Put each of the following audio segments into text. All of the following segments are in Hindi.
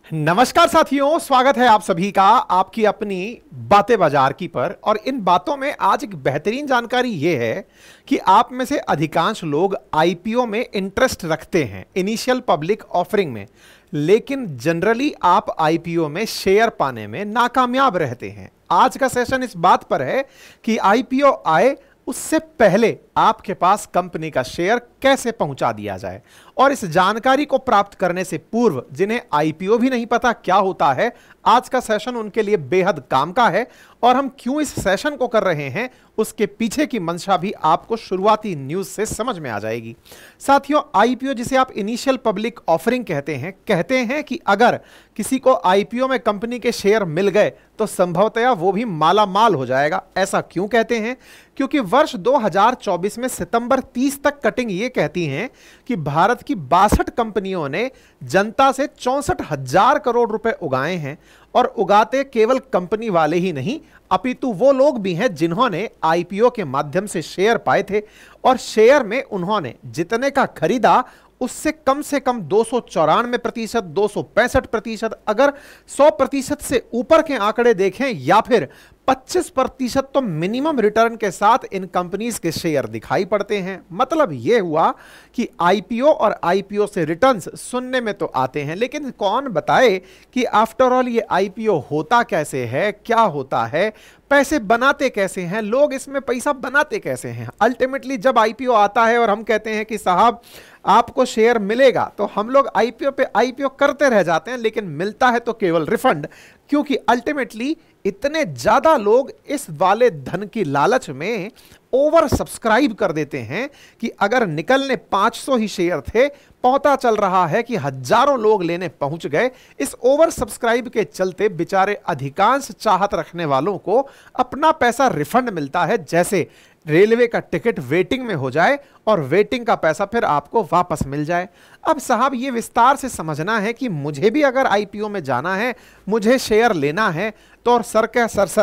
नमस्कार साथियों, स्वागत है आप सभी का आपकी अपनी बातें बाजार की पर। और इन बातों में आज एक बेहतरीन जानकारी यह है कि आप में से अधिकांश लोग आईपीओ में इंटरेस्ट रखते हैं, इनिशियल पब्लिक ऑफरिंग में, लेकिन जनरली आप आईपीओ में शेयर पाने में नाकामयाब रहते हैं। आज का सेशन इस बात पर है कि आईपीओ आए उससे पहले आपके पास कंपनी का शेयर कैसे पहुंचा दिया जाए। और इस जानकारी को प्राप्त करने से पूर्व जिन्हें आईपीओ भी नहीं पता क्या होता है, आज का सेशन उनके लिए बेहद काम का है। और हम क्यों इस सेशन को कर रहे हैं उसके पीछे की मंशा भी आपको शुरुआती न्यूज से समझ में आ जाएगी। साथियों, आईपीओ जिसे आप इनिशियल पब्लिक ऑफरिंग कहते हैं कि अगर किसी को आईपीओ में कंपनी के शेयर मिल गए तो संभवतया वो भी माला माल हो जाएगा। ऐसा क्यों कहते हैं? क्योंकि वर्ष 2024 में सितंबर 30 तक कटिंग ये कहती हैं कि भारत की 62 कंपनियों ने जनता से 64,000 करोड़ रुपए उगाए हैं। और उगाते केवल कंपनी वाले ही नहीं, अपितु वो लोग भी हैं जिन्होंने आईपीओ के माध्यम से शेयर पाए थे और शेयर में उन्होंने जितने का खरीदा उससे कम 294%, 265%, अगर 100% से ऊपर के आंकड़े देखें या फिर 25% तो मिनिमम रिटर्न के साथ इन कंपनीज के शेयर दिखाई पड़ते हैं। मतलब यह हुआ कि आईपीओ और आईपीओ से रिटर्न्स सुनने में तो आते हैं, लेकिन कौन बताए कि आफ्टर ऑल ये आईपीओ होता कैसे है, क्या होता है, पैसे बनाते कैसे हैं, लोग इसमें पैसा बनाते कैसे हैं। अल्टीमेटली जब आईपीओ आता है और हम कहते हैं कि साहब आपको शेयर मिलेगा, तो हम लोग आईपीओ पे आईपीओ करते रह जाते हैं, लेकिन मिलता है तो केवल रिफंड। क्योंकि अल्टीमेटली इतने ज्यादा लोग इस वाले धन की लालच में ओवर सब्सक्राइब कर देते हैं कि अगर निकलने 500 ही शेयर थे, पता चल रहा है कि हजारों लोग लेने पहुंच गए। इस ओवर सब्सक्राइब के चलते बेचारे अधिकांश चाहत रखने वालों को अपना पैसा रिफंड मिलता है, जैसे रेलवे का टिकट वेटिंग में हो जाए और वेटिंग का पैसा फिर आपको वापस मिल जाए। अब साहब ये विस्तार से समझना है कि मुझे भी अगर आईपीओ में जाना है, मुझे शेयर लेना है, तो और सर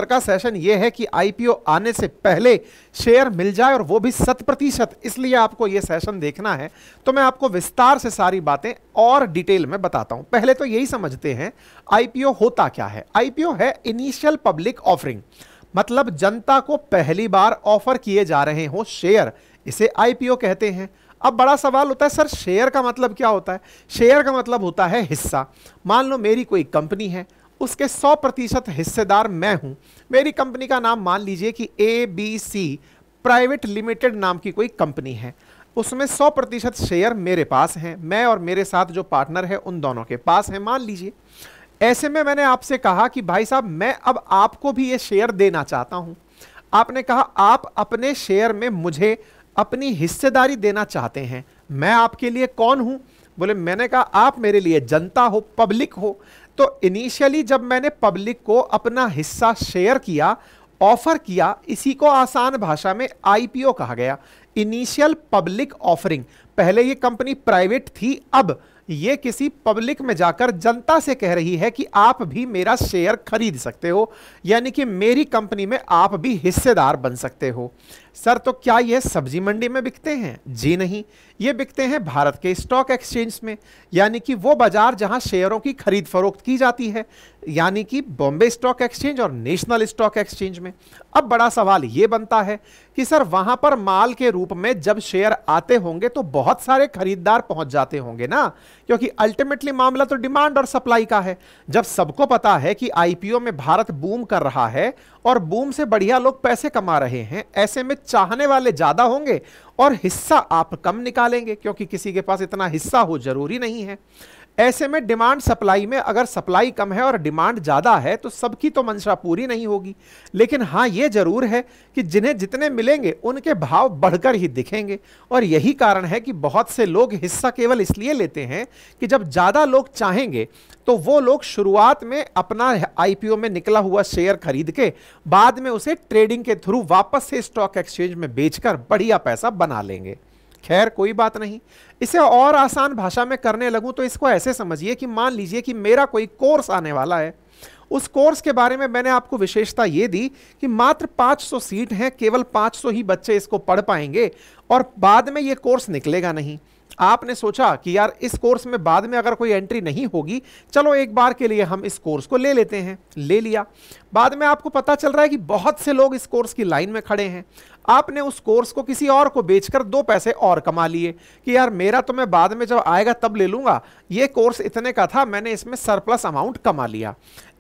का सेशन ये है कि आईपीओ आने से पहले शेयर मिल जाए और वो भी 100%। इसलिए आपको ये सेशन देखना है। तो मैं आपको विस्तार से सारी बातें और डिटेल में बताता हूं। पहले तो यही समझते हैं आईपीओ होता क्या है। आईपीओ है इनिशियल पब्लिक ऑफरिंग, मतलब जनता को पहली बार ऑफर किए जा रहे हो शेयर, इसे आईपीओ कहते हैं। अब बड़ा सवाल होता है, सर शेयर का मतलब क्या होता है? शेयर का मतलब होता है हिस्सा। मान लो मेरी कोई कंपनी है, उसके 100% हिस्सेदार मैं हूं। मेरी कंपनी का नाम मान लीजिए कि ABC प्राइवेट लिमिटेड नाम की कोई कंपनी है, उसमें 100% शेयर मेरे पास हैं, मैं और मेरे साथ जो पार्टनर है उन दोनों के पास हैं, मान लीजिए। ऐसे में मैंने आपसे कहा कि भाई साहब मैं अब आपको भी ये शेयर देना चाहता हूं। आपने कहा आप अपने शेयर में मुझे अपनी हिस्सेदारी देना चाहते हैं। मैं आपके लिए कौन हूं? बोले, मैंने कहा आप मेरे लिए जनता हो, पब्लिक हो। तो इनिशियली जब मैंने पब्लिक को अपना हिस्सा शेयर किया, ऑफर किया, इसी को आसान भाषा में आईपीओ कहा गया, इनिशियल पब्लिक ऑफरिंग। पहले ये कंपनी प्राइवेट थी, अब ये किसी पब्लिक में जाकर जनता से कह रही है कि आप भी मेरा शेयर खरीद सकते हो, यानी कि मेरी कंपनी में आप भी हिस्सेदार बन सकते हो। सर तो क्या ये सब्जी मंडी में बिकते हैं? जी नहीं, ये बिकते हैं भारत के स्टॉक एक्सचेंज में, यानी कि वो बाजार जहां शेयरों की खरीद फरोख्त की जाती है, यानी कि बॉम्बे स्टॉक एक्सचेंज और नेशनल स्टॉक एक्सचेंज में। अब बड़ा सवाल यह बनता है कि सर वहां पर माल के रूप में जब शेयर आते होंगे तो बहुत सारे खरीदार पहुंच जाते होंगे ना, क्योंकि अल्टीमेटली मामला तो डिमांड और सप्लाई का है। जब सबको पता है कि आईपीओ में भारत बूम कर रहा है और बूम से बढ़िया लोग पैसे कमा रहे हैं, ऐसे में चाहने वाले ज्यादा होंगे और हिस्सा आप कम निकालेंगे, क्योंकि किसी के पास इतना हिस्सा हो जरूरी नहीं है। ऐसे में डिमांड सप्लाई में अगर सप्लाई कम है और डिमांड ज्यादा है तो सबकी तो मंशा पूरी नहीं होगी। लेकिन हां यह जरूर है कि जिन्हें जितने मिलेंगे उनके भाव बढ़कर ही दिखेंगे। और यही कारण है कि बहुत से लोग हिस्सा केवल इसलिए लेते हैं कि जब ज्यादा लोग चाहेंगे तो वो लोग शुरुआत में अपना आईपीओ में निकला हुआ शेयर खरीद के बाद में उसे ट्रेडिंग के थ्रू वापस से स्टॉक एक्सचेंज में बेचकर बढ़िया पैसा बना लेंगे। खैर कोई बात नहीं, इसे और आसान भाषा में करने लगूं तो इसको ऐसे समझिए कि मान लीजिए कि मेरा कोई कोर्स आने वाला है। उस कोर्स के बारे में मैंने आपको विशेषता यह दी कि मात्र 500 सीट हैं, केवल 500 ही बच्चे इसको पढ़ पाएंगे और बाद में यह कोर्स निकलेगा नहीं। आपने सोचा कि यार इस कोर्स में बाद में अगर कोई एंट्री नहीं होगी, चलो एक बार के लिए हम इस कोर्स को ले लेते हैं, ले लिया। बाद में आपको पता चल रहा है कि बहुत से लोग इस कोर्स की लाइन में खड़े हैं, आपने उस कोर्स को किसी और को बेचकर 2 पैसे और कमा लिए कि यार मेरा तो मैं बाद में जब आएगा तब ले लूंगा, ये कोर्स इतने का था, मैंने इसमें सरप्लस अमाउंट कमा लिया।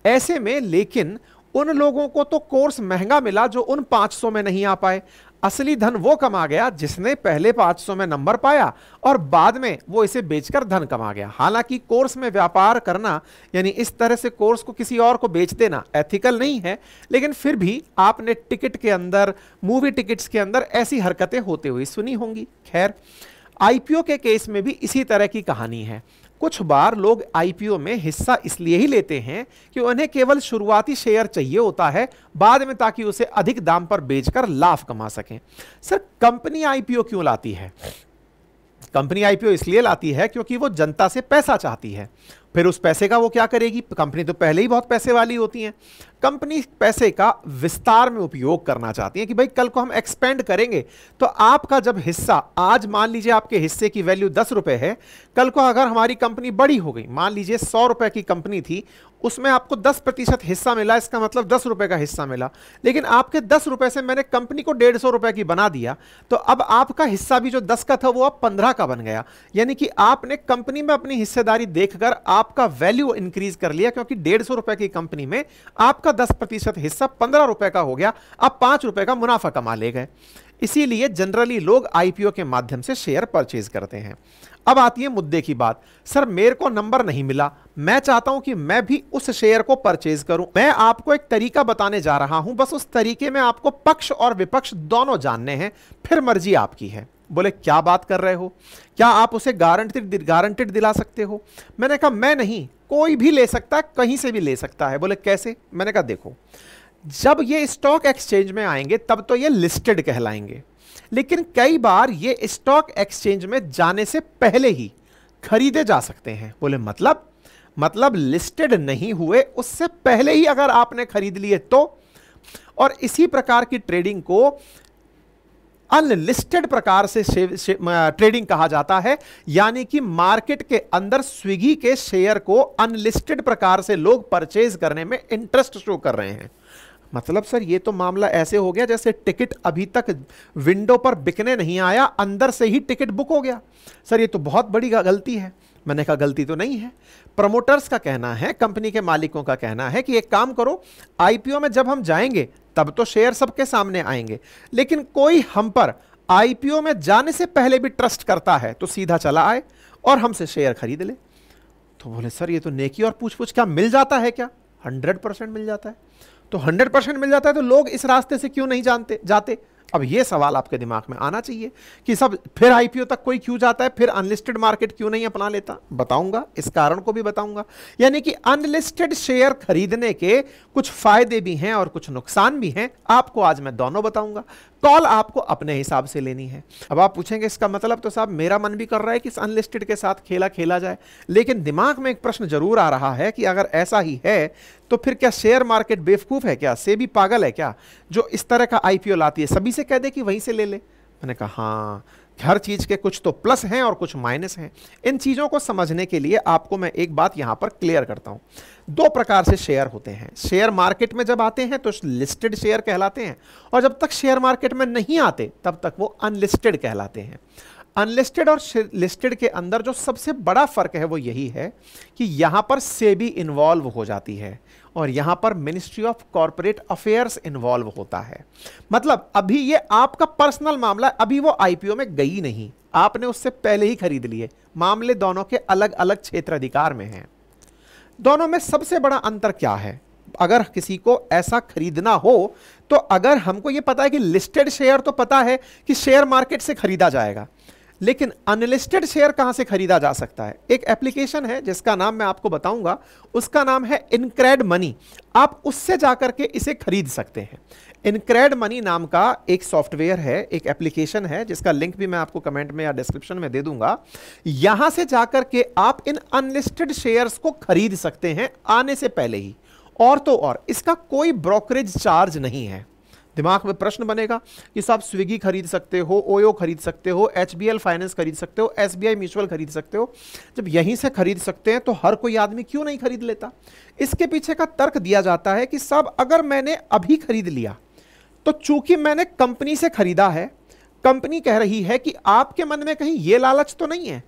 ऐसे में लेकिन उन लोगों को तो कोर्स महंगा मिला जो उन 500 में नहीं आ पाए। असली धन वो कमा गया जिसने पहले 500 में नंबर पाया और बाद में वो इसे बेचकर धन कमा गया। हालांकि कोर्स में व्यापार करना, यानी इस तरह से कोर्स को किसी और को बेच देना, एथिकल नहीं है, लेकिन फिर भी आपने टिकट के अंदर, मूवी टिकट्स के अंदर ऐसी हरकतें होते हुए सुनी होंगी। खैर, आईपीओ के केस में भी इसी तरह की कहानी है। कुछ बार लोग आईपीओ में हिस्सा इसलिए ही लेते हैं कि उन्हें केवल शुरुआती शेयर चाहिए होता है बाद में, ताकि उसे अधिक दाम पर बेचकर लाभ कमा सकें। सर, कंपनी आईपीओ क्यों लाती है? कंपनी आईपीओ इसलिए लाती है क्योंकि वो जनता से पैसा चाहती है। फिर उस पैसे का वो क्या करेगी? कंपनी तो पहले ही बहुत पैसे वाली होती है। कंपनी पैसे का विस्तार में उपयोग करना चाहती है कि भाई कल को हम एक्सपेंड करेंगे तो आपका जब हिस्सा, आज मान लीजिए आपके हिस्से की वैल्यू 10 रुपए है, कल को अगर हमारी कंपनी बड़ी हो गई, मान लीजिए 100 रुपए की कंपनी थी, उसमें आपको 10% हिस्सा मिला, इसका मतलब 10 रुपए का हिस्सा मिला, लेकिन आपके 10 रुपए से मैंने कंपनी को 150 रुपए की बना दिया, तो अब आपका हिस्सा भी जो 10 का था वो अब 15 का बन गया। यानी कि आपने कंपनी में अपनी हिस्सेदारी देखकर आपका वैल्यू इंक्रीज कर लिया, क्योंकि 150 रुपए की कंपनी में आपका 10% हिस्सा 15 रुपए का हो गया, अब 5 रुपए का मुनाफा कमा ले गए। इसीलिए जनरली लोग आईपीओ के माध्यम से शेयर परचेज करते हैं। अब आती है मुद्दे की बात। सर, मेरे को नंबर नहीं मिला, मैं चाहता हूं कि मैं भी उस शेयर को परचेज करूं। मैं आपको एक तरीका बताने जा रहा हूं, बस उस तरीके में आपको पक्ष और विपक्ष दोनों जानने हैं, फिर मर्जी आपकी है। बोले क्या बात कर रहे हो, क्या आप उसे गारंटेड दिला सकते हो? मैंने कहा मैं नहीं, कोई भी ले सकता है, कहीं से भी ले सकता है। बोले कैसे? मैंने कहा देखो, जब ये स्टॉक एक्सचेंज में आएंगे तब तो ये लिस्टेड कहलाएंगे, लेकिन कई बार ये स्टॉक एक्सचेंज में जाने से पहले ही खरीदे जा सकते हैं। बोले मतलब लिस्टेड नहीं हुए उससे पहले ही अगर आपने खरीद लिए तो, और इसी प्रकार की ट्रेडिंग को अनलिस्टेड प्रकार से ट्रेडिंग कहा जाता है। यानी कि मार्केट के अंदर स्विगी के शेयर को अनलिस्टेड प्रकार से लोग परचेज करने में इंटरेस्ट शो कर रहे हैं। मतलब सर, ये तो मामला ऐसे हो गया जैसे टिकट अभी तक विंडो पर बिकने नहीं आया, अंदर से ही टिकट बुक हो गया। सर, ये तो बहुत बड़ी गलती है। मैंने कहा गलती तो नहीं है। प्रमोटर्स का कहना है, कंपनी के मालिकों का कहना है कि एक काम करो, आईपीओ में जब हम जाएंगे तब तो शेयर सबके सामने आएंगे, लेकिन कोई हम पर आईपीओ में जाने से पहले भी ट्रस्ट करता है तो सीधा चला आए और हमसे शेयर खरीद ले। तो बोले सर, ये तो नेकी और पूछ-पूछ क्या मिल जाता है क्या? 100% मिल जाता है। तो 100% मिल जाता है तो लोग इस रास्ते से क्यों नहीं जाते? अब ये सवाल आपके दिमाग में आना चाहिए कि सब फिर आईपीओ तक कोई क्यों जाता है, फिर अनलिस्टेड मार्केट क्यों नहीं अपना लेता? बताऊंगा, इस कारण को भी बताऊंगा। यानी कि अनलिस्टेड शेयर खरीदने के कुछ फायदे भी हैं और कुछ नुकसान भी हैं, आपको आज मैं दोनों बताऊंगा। कॉल आपको अपने हिसाब से लेनी है। अब आप पूछेंगे इसका मतलब तो साहब मेरा मन भी कर रहा है कि इस अनलिस्टेड के साथ खेला जाए, लेकिन दिमाग में एक प्रश्न जरूर आ रहा है कि अगर ऐसा ही है तो फिर क्या शेयर मार्केट बेवकूफ है क्या? सेबी पागल है क्या जो इस तरह का आईपीओ लाती है, सभी से कह दे कि वहीं से ले ले? मैंने कहा हाँ, हर चीज के कुछ तो प्लस हैं और कुछ माइनस हैं। इन चीजों को समझने के लिए आपको मैं एक बात यहां पर क्लियर करता हूं। 2 प्रकार से शेयर होते हैं। शेयर मार्केट में जब आते हैं तो लिस्टेड शेयर कहलाते हैं, और जब तक शेयर मार्केट में नहीं आते तब तक वो अनलिस्टेड कहलाते हैं। अनलिस्टेड और लिस्टेड के अंदर जो सबसे बड़ा फर्क है वो यही है कि यहां पर सेबी इन्वॉल्व हो जाती है और यहां पर ministry of corporate affairs involve होता है। मतलब अभी ये आपका पर्सनल मामला, अभी वो आईपीओ में गई नहीं, आपने उससे पहले ही खरीद लिए। मामले दोनों के अलग अलग क्षेत्र अधिकार में हैं। दोनों में सबसे बड़ा अंतर क्या है? अगर किसी को ऐसा खरीदना हो तो अगर हमको ये पता है कि लिस्टेड शेयर तो पता है कि शेयर मार्केट से खरीदा जाएगा, लेकिन अनलिस्टेड शेयर कहां से खरीदा जा सकता है? एक एप्लीकेशन है जिसका नाम मैं आपको बताऊंगा, उसका नाम है इनक्रेड मनी। आप उससे जाकर के इसे खरीद सकते हैं। इनक्रेड मनी नाम का एक सॉफ्टवेयर है, एक एप्लीकेशन है, जिसका लिंक भी मैं आपको कमेंट में या डिस्क्रिप्शन में दे दूंगा। यहां से जाकर के आप इन अनलिस्टेड शेयर्स को खरीद सकते हैं आने से पहले ही। और तो और इसका कोई ब्रोकरेज चार्ज नहीं है। दिमाग में प्रश्न बनेगा कि साहब स्विगी खरीद सकते हो, ओयो खरीद सकते हो, एचबीएल फाइनेंस खरीद सकते हो, एसबीआई म्यूचुअल खरीद सकते हो। जब यहीं से खरीद सकते हैं तो हर कोई आदमी क्यों नहीं खरीद लेता? इसके पीछे का तर्क दिया जाता है कि साहब अगर मैंने अभी खरीद लिया तो चूंकि मैंने कंपनी से खरीदा है, कंपनी कह रही है कि आपके मन में कहीं यह लालच तो नहीं है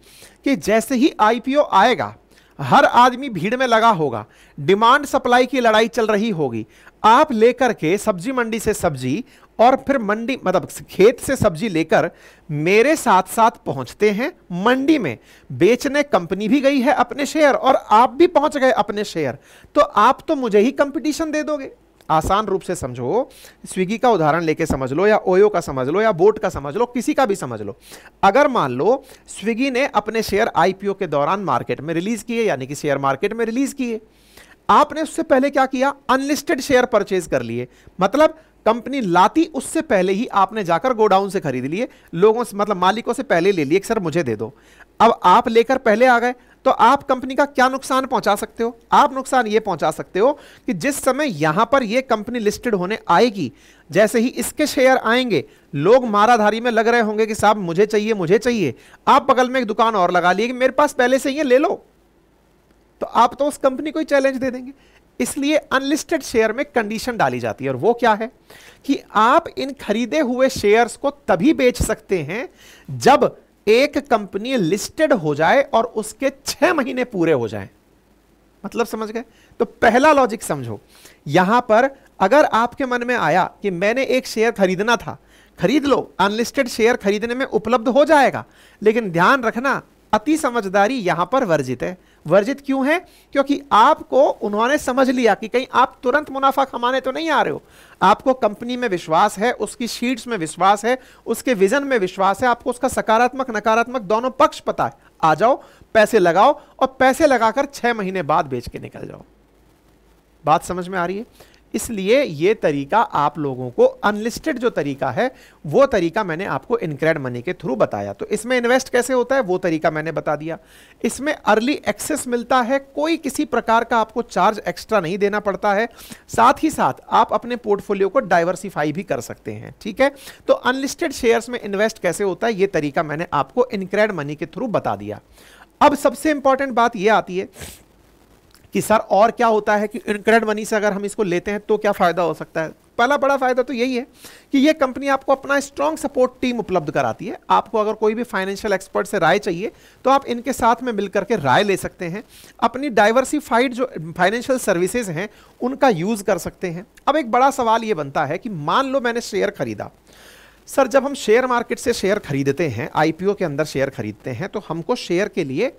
कि जैसे ही आईपीओ आएगा हर आदमी भीड़ में लगा होगा, डिमांड सप्लाई की लड़ाई चल रही होगी, आप लेकर के सब्जी मंडी से सब्जी और फिर मंडी मतलब खेत से सब्जी लेकर मेरे साथ साथ पहुंचते हैं मंडी में बेचने, कंपनी भी गई है अपने शेयर और आप भी पहुंच गए अपने शेयर, तो आप तो मुझे ही कंपटीशन दे दोगे। आसान रूप से समझो, स्विगी का उदाहरण लेके समझ लो या ओयो का समझ लो या बोट का समझ लो, किसी का भी समझ लो। अगर मान लो स्विगी ने अपने शेयर आईपीओ के दौरान मार्केट में रिलीज किए, यानी कि शेयर मार्केट में रिलीज किए, आपने उससे पहले क्या किया? अनलिस्टेड शेयर परचेज कर लिए। मतलब कंपनी लाती उससे पहले ही आपने जाकर गोडाउन से खरीद लिए, लोगों से मतलब मालिकों से पहले ले लिए कि सर मुझे दे दो। अब आप लेकर पहले आ गए तो आप कंपनी का क्या नुकसान पहुंचा सकते हो? आप नुकसान यह पहुंचा सकते हो कि जिस समय यहां पर यह कंपनी लिस्टेड होने आएगी, जैसे ही इसके शेयर आएंगे लोग माराधारी में लग रहे होंगे कि साहब मुझे चाहिए मुझे चाहिए, आप बगल में एक दुकान और लगा लिए कि मेरे पास पहले से ही है, ले लो, तो आप तो उस कंपनी को ही चैलेंज दे देंगे। इसलिए अनलिस्टेड शेयर में कंडीशन डाली जाती है, और वो क्या है कि आप इन खरीदे हुए शेयर्स को तभी बेच सकते हैं जब एक कंपनी लिस्टेड हो जाए और उसके 6 महीने पूरे हो जाएं। मतलब समझ गए? तो पहला लॉजिक समझो, यहां पर अगर आपके मन में आया कि मैंने एक शेयर खरीदना था, खरीद लो, अनलिस्टेड शेयर खरीदने में उपलब्ध हो जाएगा, लेकिन ध्यान रखना अति समझदारी यहां पर वर्जित है। वर्जित क्यों है? क्योंकि आपको उन्होंने समझ लिया कि कहीं आप तुरंत मुनाफा कमाने तो नहीं आ रहे हो, आपको कंपनी में विश्वास है, उसकी शीट्स में विश्वास है, उसके विजन में विश्वास है, आपको उसका सकारात्मक नकारात्मक दोनों पक्ष पता है। आ जाओ, पैसे लगाओ और पैसे लगाकर 6 महीने बाद बेच के निकल जाओ। बात समझ में आ रही है? इसलिए यह तरीका आप लोगों को, अनलिस्टेड जो तरीका है वो तरीका मैंने आपको इनक्रेड मनी के थ्रू बताया। तो इसमें इन्वेस्ट कैसे होता है वो तरीका मैंने बता दिया। इसमें अर्ली एक्सेस मिलता है, कोई किसी प्रकार का आपको चार्ज एक्स्ट्रा नहीं देना पड़ता है, साथ ही साथ आप अपने पोर्टफोलियो को डाइवर्सिफाई भी कर सकते हैं। ठीक है, तो अनलिस्टेड शेयर्स में इन्वेस्ट कैसे होता है ये तरीका मैंने आपको इनक्रेड मनी के थ्रू बता दिया। अब सबसे इंपॉर्टेंट बात यह आती है कि सर और क्या होता है कि इनक्रेड मनी से अगर हम इसको लेते हैं तो क्या फायदा हो सकता है? पहला बड़ा फायदा तो यही है कि ये कंपनी आपको अपना स्ट्रॉन्ग सपोर्ट टीम उपलब्ध कराती है। आपको अगर कोई भी फाइनेंशियल एक्सपर्ट से राय चाहिए तो आप इनके साथ में मिलकर के राय ले सकते हैं, अपनी डाइवर्सिफाइड जो फाइनेंशियल सर्विसेज हैं उनका यूज कर सकते हैं। अब एक बड़ा सवाल ये बनता है कि मान लो मैंने शेयर खरीदा। सर जब हम शेयर मार्केट से शेयर खरीदते हैं, आईपीओ के अंदर शेयर खरीदते हैं, तो हमको शेयर के लिए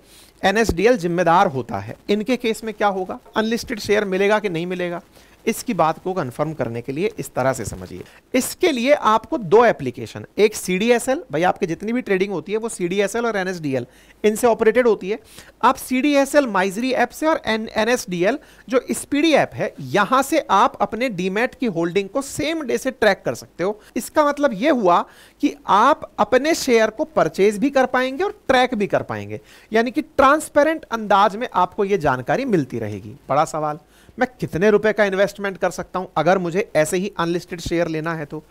एनएसडीएल जिम्मेदार होता है। इनके केस में क्या होगा? अनलिस्टेड शेयर मिलेगा कि नहीं मिलेगा, इसकी बात को कंफर्म करने के लिए इस तरह से समझिए। इसके लिए आपको 2 एप्लीकेशन, एक सीडीएसएल, भाई आपके जितनी भी ट्रेडिंग होती है वो सीडीएसएल और एनएसडीएल इनसे ऑपरेटेड होती है। आप सीडीएसएल माइजरी ऐप से और एनएसडीएल जो स्पीडी ऐप है, यहां से आप अपने डीमैट की होल्डिंग को सेम डे से ट्रैक कर सकते हो। इसका मतलब यह हुआ कि आप अपने शेयर को परचेज भी कर पाएंगे और ट्रैक भी कर पाएंगे, यानी कि ट्रांसपेरेंट अंदाज में आपको यह जानकारी मिलती रहेगी। बड़ा सवाल, मैं कितने रुपए का इन्वेस्टमेंट कर सकता हूं अगर मुझे ऐसे ही अनलिस्टेड शेयर लेना है? तो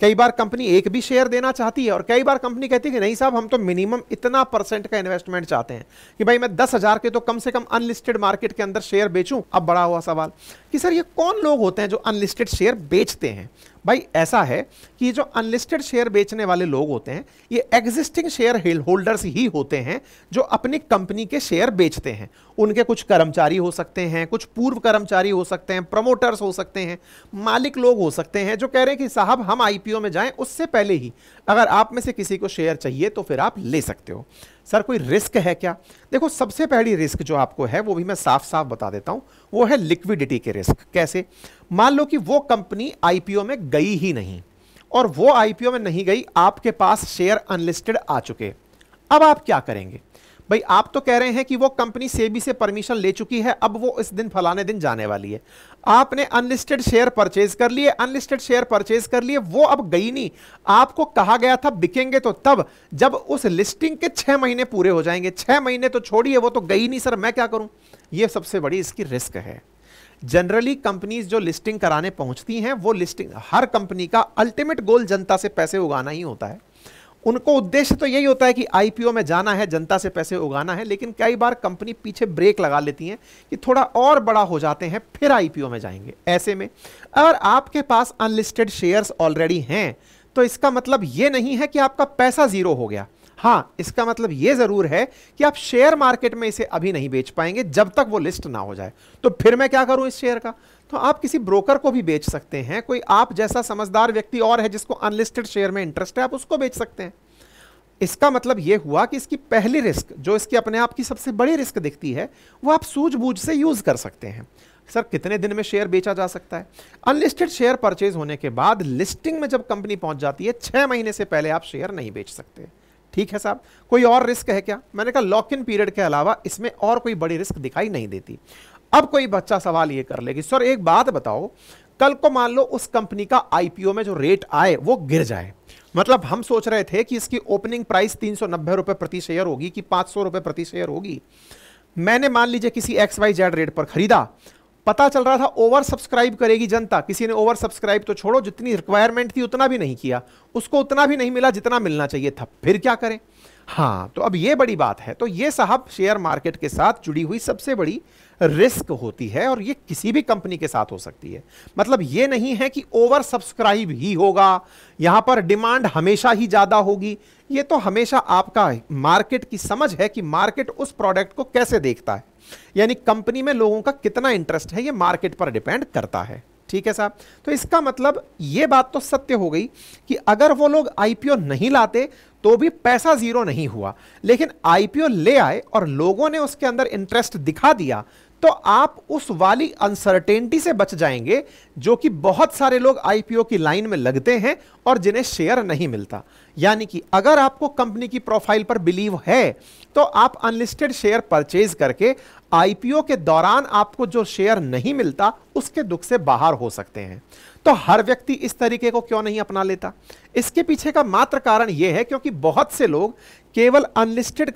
कई बार कंपनी एक भी शेयर देना चाहती है और कई बार कंपनी कहती है कि नहीं साहब हम तो मिनिमम इतना % का इन्वेस्टमेंट चाहते हैं कि भाई मैं 10,000 के तो कम से कम अनलिस्टेड मार्केट के अंदर शेयर बेचूं। अब बड़ा हुआ सवाल कि सर ये कौन लोग होते हैं जो अनलिस्टेड शेयर बेचते हैं? भाई ऐसा है कि जो अनलिस्टेड शेयर बेचने वाले लोग होते हैं ये एग्जिस्टिंग शेयर होल्डर्स ही होते हैं जो अपनी कंपनी के शेयर बेचते हैं। उनके कुछ कर्मचारी हो सकते हैं, कुछ पूर्व कर्मचारी हो सकते हैं, प्रमोटर्स हो सकते हैं, मालिक लोग हो सकते हैं जो कह रहे हैं कि साहब हम आईपीओ में जाएं उससे पहले ही अगर आप में से किसी को शेयर चाहिए तो फिर आप ले सकते हो। सर कोई रिस्क है क्या? देखो सबसे पहली रिस्क जो आपको है वो भी मैं साफ साफ बता देता हूं, वो है लिक्विडिटी के रिस्क। कैसे? मान लो कि वो कंपनी आईपीओ में गई ही नहीं और वो आईपीओ में नहीं गई, आपके पास शेयर अनलिस्टेड आ चुके, अब आप क्या करेंगे? भाई आप तो कह रहे हैं कि वो कंपनी सेबी से परमिशन ले चुकी है, अब वो इस दिन फलाने दिन जाने वाली है, आपने अनलिस्टेड शेयर परचेज कर लिए, अनलिस्टेड शेयर परचेज कर लिए, वो अब गई नहीं। आपको कहा गया था बिकेंगे तो तब जब उस लिस्टिंग के 6 महीने पूरे हो जाएंगे। 6 महीने तो छोड़िए, वो तो गई नहीं, सर मैं क्या करूं? ये सबसे बड़ी इसकी रिस्क है। जनरली कंपनीज जो लिस्टिंग कराने पहुंचती हैं, वो लिस्टिंग, हर कंपनी का अल्टीमेट गोल जनता से पैसे उगाना ही होता है। उनको उद्देश्य तो यही होता है कि आईपीओ में जाना है, जनता से पैसे उगाना है, लेकिन कई बार कंपनी पीछे ब्रेक लगा लेती हैं कि थोड़ा और बड़ा हो जाते हैं फिर आईपीओ में जाएंगे। ऐसे में अगर आपके पास अनलिस्टेड शेयर्स ऑलरेडी हैं तो इसका मतलब यह नहीं है कि आपका पैसा जीरो हो गया। हाँ, इसका मतलब यह जरूर है कि आप शेयर मार्केट में इसे अभी नहीं बेच पाएंगे जब तक वो लिस्ट ना हो जाए। तो फिर मैं क्या करूं इस शेयर का? तो आप किसी ब्रोकर को भी बेच सकते हैं, कोई आप जैसा समझदार व्यक्ति और है जिसको अनलिस्टेड शेयर में इंटरेस्ट है, आप उसको बेच सकते हैं। इसका मतलब यह हुआ कि इसकी पहली रिस्क, जो इसकी अपने आप की सबसे बड़ी रिस्क दिखती है, वो आप सूझबूझ से यूज कर सकते हैं। सर कितने दिन में शेयर बेचा जा सकता है? अनलिस्टेड शेयर परचेज होने के बाद लिस्टिंग में जब कंपनी पहुंच जाती है 6 महीने से पहले आप शेयर नहीं बेच सकते। ठीक है साहब, कोई और रिस्क है क्या? मैंने कहा लॉक इन पीरियड के अलावा इसमें और कोई बड़ी रिस्क दिखाई नहीं देती। अब कोई बच्चा सवाल ये कर ले कि सर एक बात बताओ, कल को मान लो उस कंपनी का आईपीओ में जो रेट आए वो गिर जाए, मतलब हम सोच रहे थे कि इसकी ओपनिंग प्राइस 390 रुपए प्रति शेयर होगी कि 500 रुपए प्रति शेयर होगी, मैंने मान लीजिए किसी XYZ रेट पर खरीदा, पता चल रहा था ओवर सब्सक्राइब करेगी जनता, किसी ने ओवर सब्सक्राइब तो छोड़ो, जितनी रिक्वायरमेंट थी उतना भी नहीं किया, उसको उतना भी नहीं मिला जितना मिलना चाहिए था, फिर क्या करें? हाँ, तो अब ये बड़ी बात है। तो ये साहब शेयर मार्केट के साथ जुड़ी हुई सबसे बड़ी रिस्क होती है, और ये किसी भी कंपनी के साथ हो सकती है। मतलब ये नहीं है कि ओवर सब्सक्राइब ही होगा, यहां पर डिमांड हमेशा ही ज्यादा होगी, ये तो हमेशा आपका मार्केट की समझ है कि मार्केट उस प्रोडक्ट को कैसे देखता है, यानी कंपनी में लोगों का कितना इंटरेस्ट है, ये मार्केट पर डिपेंड करता है। ठीक है साहब, तो इसका मतलब ये बात तो सत्य हो गई कि अगर वो लोग आईपीओ नहीं लाते तो भी पैसा जीरो नहीं हुआ, लेकिन आईपीओ ले आए और लोगों ने उसके अंदर इंटरेस्ट दिखा दिया, तो आप उस वाली अनसर्टेनिटी से बच जाएंगे जो कि बहुत सारे लोग आईपीओ की लाइन में लगते हैं और जिन्हें शेयर नहीं मिलता। यानी कि अगर आपको कंपनी की प्रोफाइल पर बिलीव है तो आप अनलिस्टेड शेयर परचेज करके आईपीओ के दौरान आपको जो शेयर नहीं मिलता उसके दुख से बाहर हो सकते हैं। तो हर व्यक्ति इस तरीके को क्यों नहीं अपना लेता? इसके पीछे का मात्र कारण यह है क्योंकि बहुत से लोग केवल अनलिस्टेड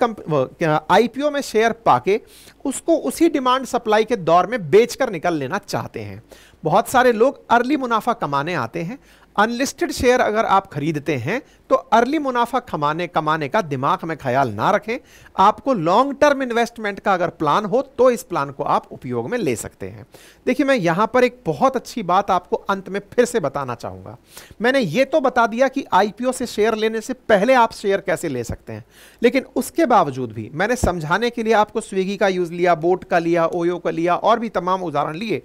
आईपीओ में शेयर पाके उसको उसी डिमांड सप्लाई के दौर में बेचकर निकल लेना चाहते हैं। बहुत सारे लोग अर्ली मुनाफा कमाने आते हैं। अनलिस्टेड शेयर अगर आप खरीदते हैं तो अर्ली मुनाफा कमाने का दिमाग में ख्याल ना रखें। आपको लॉन्ग टर्म इन्वेस्टमेंट का अगर प्लान हो तो इस प्लान को आप उपयोग में ले सकते हैं। देखिए, मैं यहां पर एक बहुत अच्छी बात आपको अंत में फिर से बताना चाहूंगा। मैंने ये तो बता दिया कि आईपीओ से शेयर लेने से पहले आप शेयर कैसे ले सकते हैं, लेकिन उसके बावजूद भी मैंने समझाने के लिए आपको स्विगी का यूज लिया, बोट का लिया, ओयो का लिया और भी तमाम उदाहरण लिए,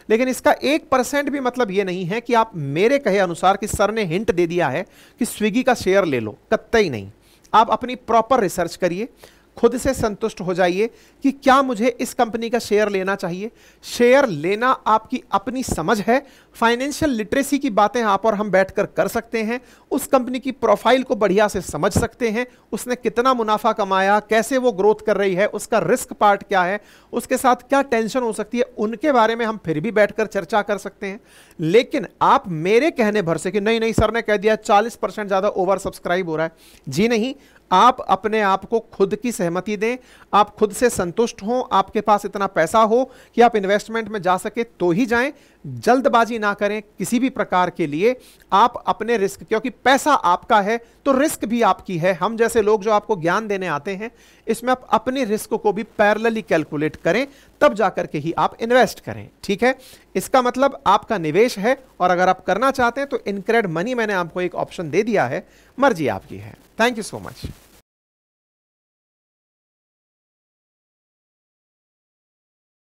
लेकिन इसका 1% भी मतलब यह नहीं है कि आप मेरे कहे अनुसार कि सर ने हिंट दे दिया है कि स्विगी का शेयर ले लो, कतई नहीं। आप अपनी प्रॉपर रिसर्च करिए, खुद से संतुष्ट हो जाइए कि क्या मुझे इस कंपनी का शेयर लेना चाहिए। शेयर लेना आपकी अपनी समझ है, फाइनेंशियल लिटरेसी की बातें आप और हम बैठकर कर सकते हैं, उस कंपनी की प्रोफाइल को बढ़िया से समझ सकते हैं, उसने कितना मुनाफा कमाया, कैसे वो ग्रोथ कर रही है, उसका रिस्क पार्ट क्या है, उसके साथ क्या टेंशन हो सकती है, उनके बारे में हम फिर भी बैठकर चर्चा कर सकते हैं। लेकिन आप मेरे कहने भर से कि नहीं नहीं सर ने कह दिया 40% ज्यादा ओवर सब्सक्राइब हो रहा है, जी नहीं, आप अपने आप को खुद की सहमति दें, आप खुद से संतुष्ट हों, आपके पास इतना पैसा हो कि आप इन्वेस्टमेंट में जा सके तो ही जाएं। जल्दबाजी ना करें किसी भी प्रकार के लिए। आप अपने रिस्क, क्योंकि पैसा आपका है तो रिस्क भी आपकी है। हम जैसे लोग जो आपको ज्ञान देने आते हैं, इसमें आप अपने रिस्क को भी पैरेलली कैलकुलेट करें, तब जाकर के ही आप इन्वेस्ट करें। ठीक है, इसका मतलब आपका निवेश है, और अगर आप करना चाहते हैं तो इनक्रेड मनी मैंने आपको एक ऑप्शन दे दिया है, मर्जी आपकी है। Thank you so much.